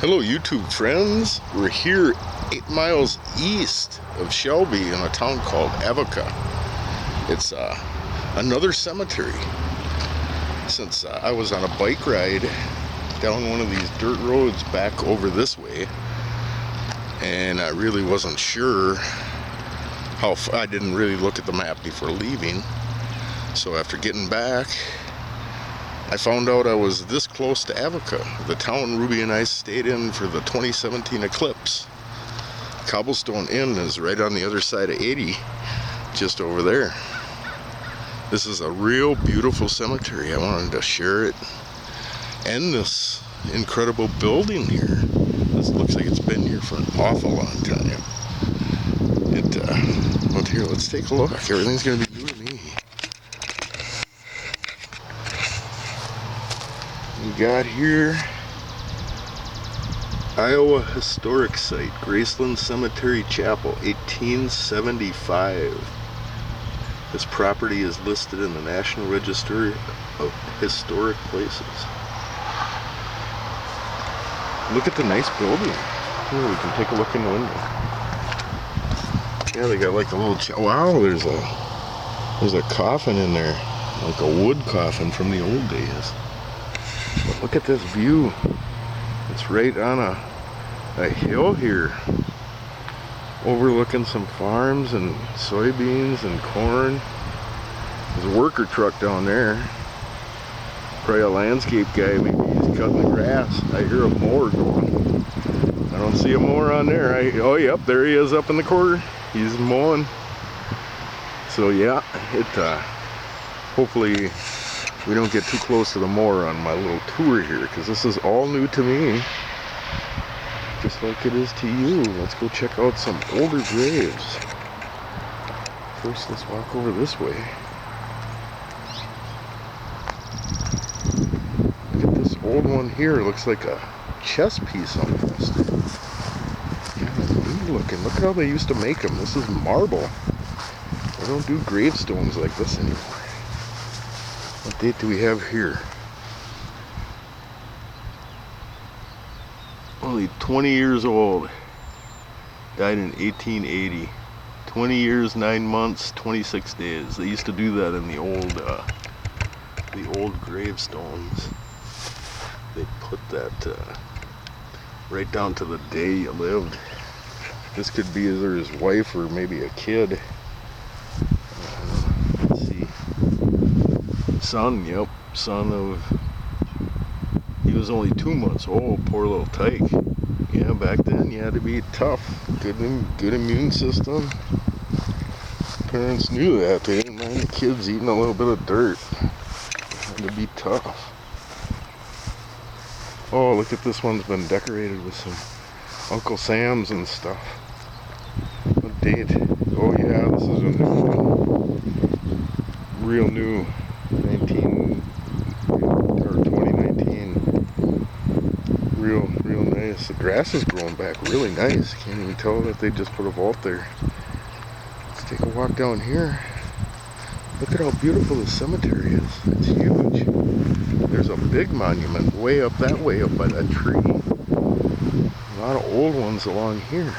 Hello YouTube friends, we're here 8 miles east of Shelby in a town called Avoca. It's another cemetery. Since I was on a bike ride down one of these dirt roads back over this way, and I really wasn't sure how I didn't really look at the map before leaving. So after getting back, I found out I was this close to Avoca, the town Ruby and I stayed in for the 2017 eclipse. Cobblestone Inn is right on the other side of 80, just over there. This is a real beautiful cemetery. I wanted to share it. And this incredible building here. This looks like it's been here for an awful long time. Well, here, let's take a look. Everything's going to be new to me. We got here Iowa Historic Site, Graceland Cemetery Chapel, 1875. This property is listed in the National Registry of Historic Places. Look at the nice building. Here, we can take a look in the window. Yeah, they got like a little, wow, there's a coffin in there, like a wood coffin from the old days. But look at this view. It's right on a hill here, overlooking some farms and soybeans and corn. There's a worker truck down there. Probably a landscape guy. Maybe he's cutting the grass. I hear a mower going. I don't see a mower on there. Oh, yep, there he is up in the corner. He's mowing. So yeah, hopefully we don't get too close to the mower on my little tour here, because this is all new to me, just like it is to you. Let's go check out some older graves. First, let's walk over this way. Look at this old one here. It looks like a chess piece almost. Yeah, it's new looking. Look at how they used to make them. This is marble. They don't do gravestones like this anymore. What date do we have here? Only 20 years old. Died in 1880. 20 years, 9 months, 26 days. They used to do that in the old gravestones. They put that right down to the day you lived. This could be either his wife or maybe a kid. Let's see. Son, yep, son of, he was only 2 months old, poor little tyke. Yeah, back then you had to be tough, good immune system. Parents knew that. They didn't mind the kids eating a little bit of dirt. Had to be tough. Oh, look at this one's been decorated with some Uncle Sam's and stuff. What date? Oh yeah, this is a new one. Real new. 2019. Real nice. The grass is growing back really nice. Can't even tell that they just put a vault there. Let's take a walk down here. Look at how beautiful this cemetery is. It's huge. There's a big monument way up that way, up by that tree. A lot of old ones along here.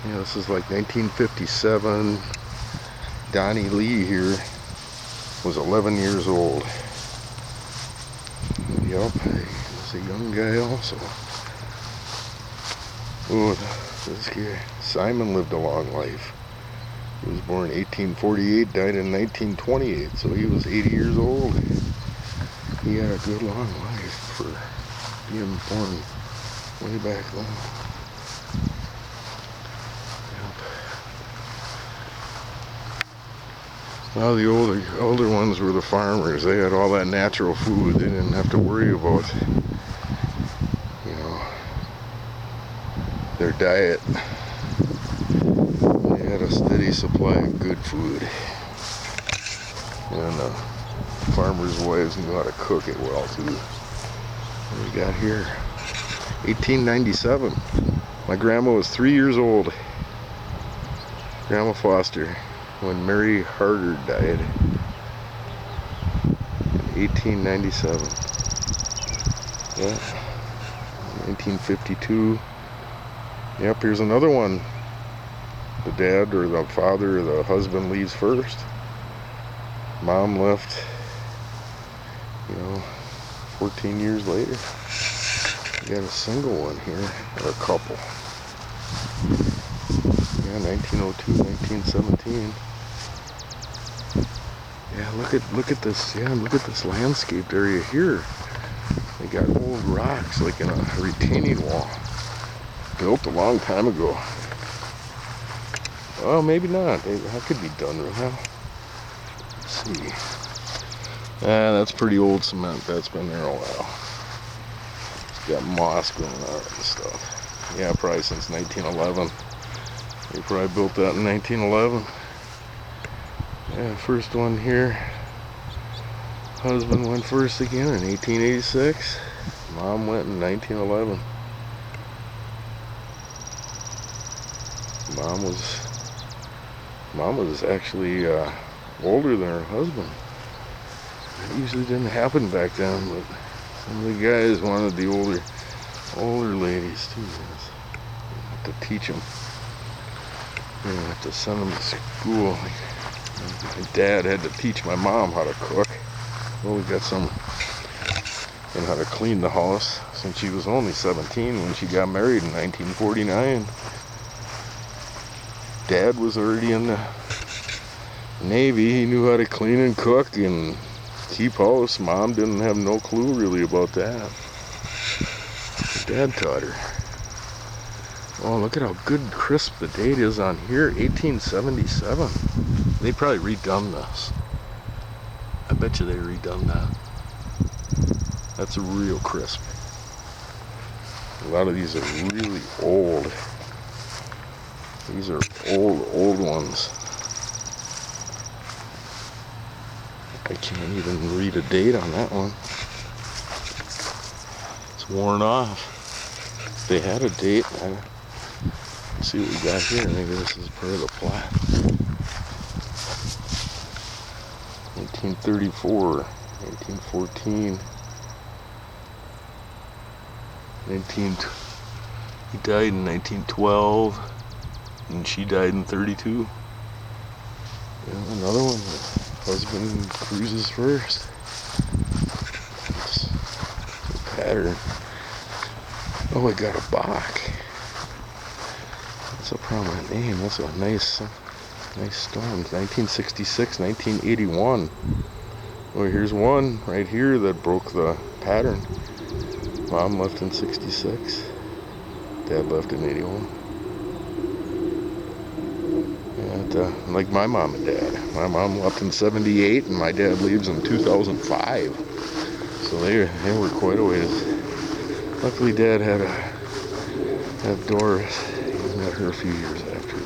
Yeah, this is like 1957. Donnie Lee here was 11 years old. Yep, he was a young guy also. Oh, this guy, Simon, lived a long life. He was born in 1848, died in 1928, so he was 80 years old. He had a good long life for being born way back then. Well, the older ones were the farmers. They had all that natural food. They didn't have to worry about, their diet. They had a steady supply of good food. And farmers' wives knew how to cook it well, too. What do we got here? 1897. My grandma was 3 years old. Grandma Foster. When Mary Harder died in 1897. Yeah. 1952. Yep, here's another one. The dad or the father or the husband leaves first. Mom left, 14 years later. We got a single one here, or a couple. Yeah, 1902, 1917. Yeah, look at this. Yeah, look at this landscaped area here. They got old rocks like in a retaining wall, built a long time ago. Well, maybe not. That could be done right now. Let's see. That's pretty old cement. That's been there a while. It's got moss growing on it and stuff. Yeah, probably since 1911. They probably built that in 1911. Yeah, first one here. Husband went first again in 1886. Mom went in 1911. Mom was actually older than her husband. That usually didn't happen back then, but some of the guys wanted the older ladies too. You have to teach them. You have to send them to school. My dad had to teach my mom how to cook. Well, we got some and how to clean the house since she was only 17 when she got married in 1949. Dad was already in the Navy. He knew how to clean and cook and keep house. Mom didn't have no clue really about that. Dad taught her. Oh, look at how good crisp the date is on here. 1877. They probably redone this. I bet you they redone that. That's real crisp. A lot of these are really old. These are old ones. I can't even read a date on that one. It's worn off. They had a date. Let's see what we got here. Maybe this is part of the plat. 1934, 1914, he died in 1912, and she died in 32. Yeah, another one. Husband cruises first. It's a pattern. Oh, I got a Bach. That's a prominent name. That's a nice stone. 1966, 1981. Oh, here's one right here that broke the pattern. Mom left in 66. Dad left in 81. Yeah, like my mom and dad. My mom left in 78 and my dad leaves in 2005. So they were quite a ways. Luckily Dad had Doris. He met her a few years after.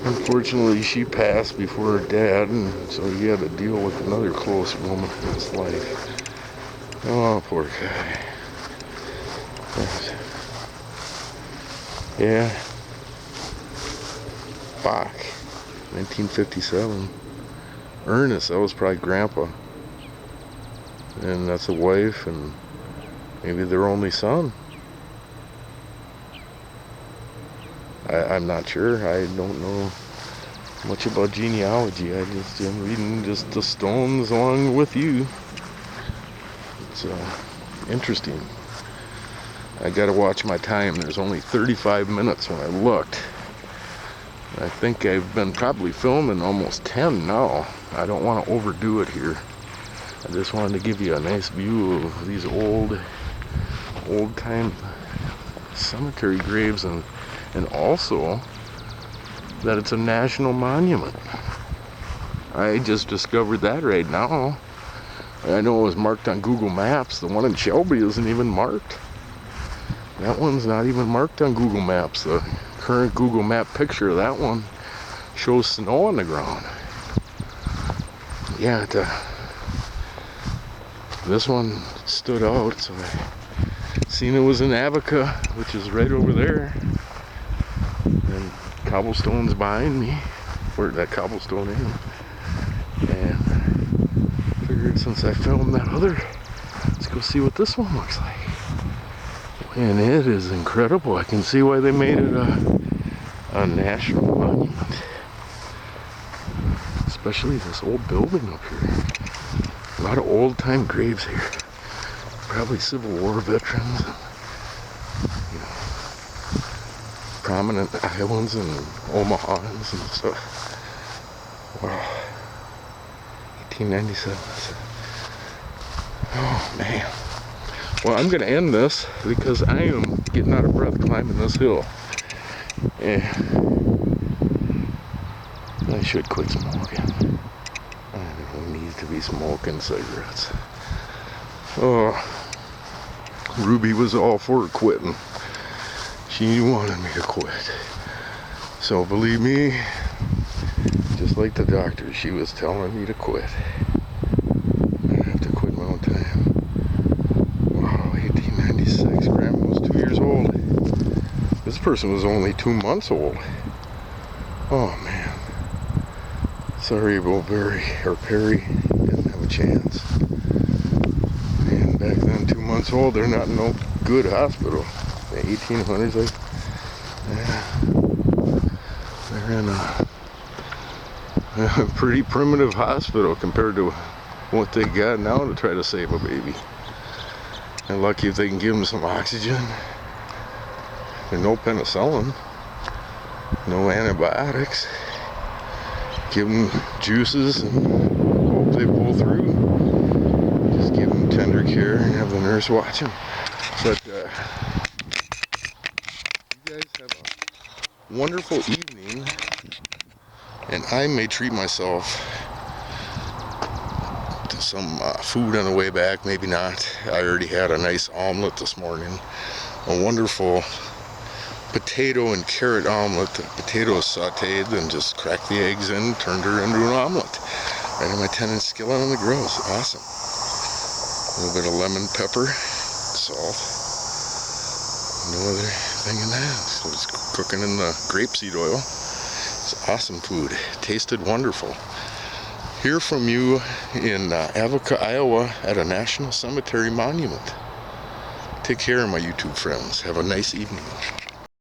Unfortunately she passed before her dad, and so he had to deal with another close woman in his life. Oh, poor guy. Yeah. Bach, 1957. Ernest, that was probably Grandpa. And that's a wife and maybe their only son. I'm not sure. I don't know much about genealogy. I just am reading just the stones along with you. It's interesting. I gotta watch my time. There's only 35 minutes when I looked. I think I've been probably filming almost 10 now. I don't want to overdo it here. I just wanted to give you a nice view of these old time cemetery graves, and also that it's a national monument. I just discovered that right now. I know it was marked on Google Maps. The one in Shelby isn't even marked. That one's not even marked on Google Maps. The current Google Map picture of that one shows snow on the ground. Yeah, this one stood out, so I seen it was in Avoca, which is right over there. And cobblestone's behind me, where that cobblestone is. And figured since I filmed that other, let's go see what this one looks like. And it is incredible. I can see why they made it a national monument. Especially this old building up here. A lot of old-time graves here. Probably Civil War veterans. You know, prominent Iowans and Omahans and stuff. Wow. 1897. Oh, man. Well, I'm going to end this because I am getting out of breath climbing this hill. And I should quit smoking. I don't need to be smoking cigarettes. Oh, Ruby was all for quitting. She wanted me to quit. So believe me, just like the doctor, she was telling me to quit. I have to quit my own time. Wow, 1896. Grandma was 2 years old. This person was only 2 months old. Oh man. Sorry about Perry didn't have a chance. And back then, 2 months old, they're not in no good hospital. The 1800s, like, yeah, they're in a pretty primitive hospital compared to what they got now to try to save a baby. And lucky if they can give them some oxygen. There's no penicillin, no antibiotics. Give them juices and hope they pull through. Just give them tender care and have the nurse watch them. But you guys have a wonderful evening, and I may treat myself to some food on the way back, maybe not. I already had a nice omelet this morning, a wonderful potato and carrot omelet. The potato is sauteed, then just cracked the eggs in, turned her into an omelet. Right on my 10-inch skillet on the grill. It's awesome. A little bit of lemon pepper, salt. No other thing in that. So it's cooking in the grapeseed oil. It's awesome food. Tasted wonderful. Hear from you in Avoca, Iowa at a National Cemetery Monument. Take care, my YouTube friends. Have a nice evening.